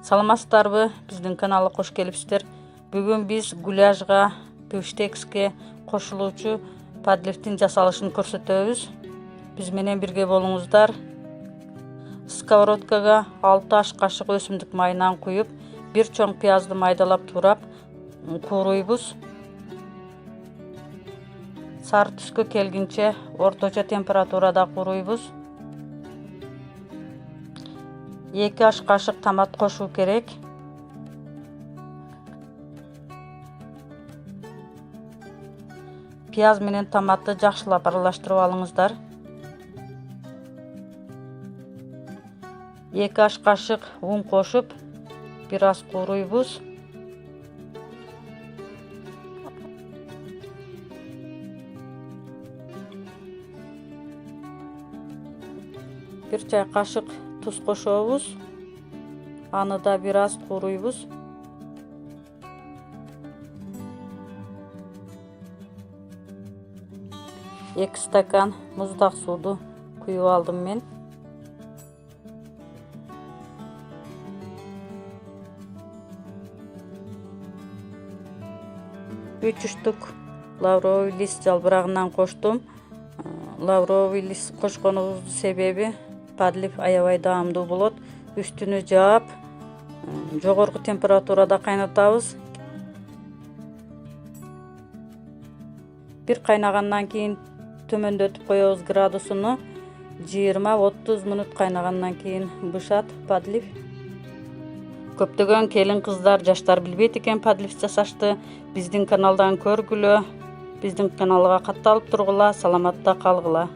Саламатсыздарбы? Биздин каналга кош келипсиздер. Бүгүн биз гуляшга, бифштекске кошулуучу падливтин жасалышын көрсөтөбүз. Биз менен бирге болуңуздар. Сковородкага 6 аш кашык өсүмдүк майынан куюп, бир чоң пиязды майдалап турап кууруйбуз. Сары түскө келгинче орточо температурада кууруйбуз. 2 аш кашык томат кошуу керек. Пияз менен томатты жакшылап аралаштырып алыңыздар. 2 аш кашык un кошуп, бир аз кууруйбуз. Бир чай кашык туз кошобуз. Аны да бир аз кууруйбуз. Эки стакан муздак сууду куюп алдым мен. Үч штук лавровый лист жалбырагынан коштум. Лавровый лист кошконубуздун себеби падлив аябай даамдуу болот. Үстүнү жаап, жогорку температурада кайнатабыз. Бир кайнагандан кийин төмөндөтүп коебуз градусуну. 20-30 мүнөт кайнагандан кийин бышат падлив. Көптөгөн келин кыздар, жаштар билбейт экен падлив жасашты. Биздин каналдан көргүлө, биздин каналга катталып тургула, саламатта калгыла.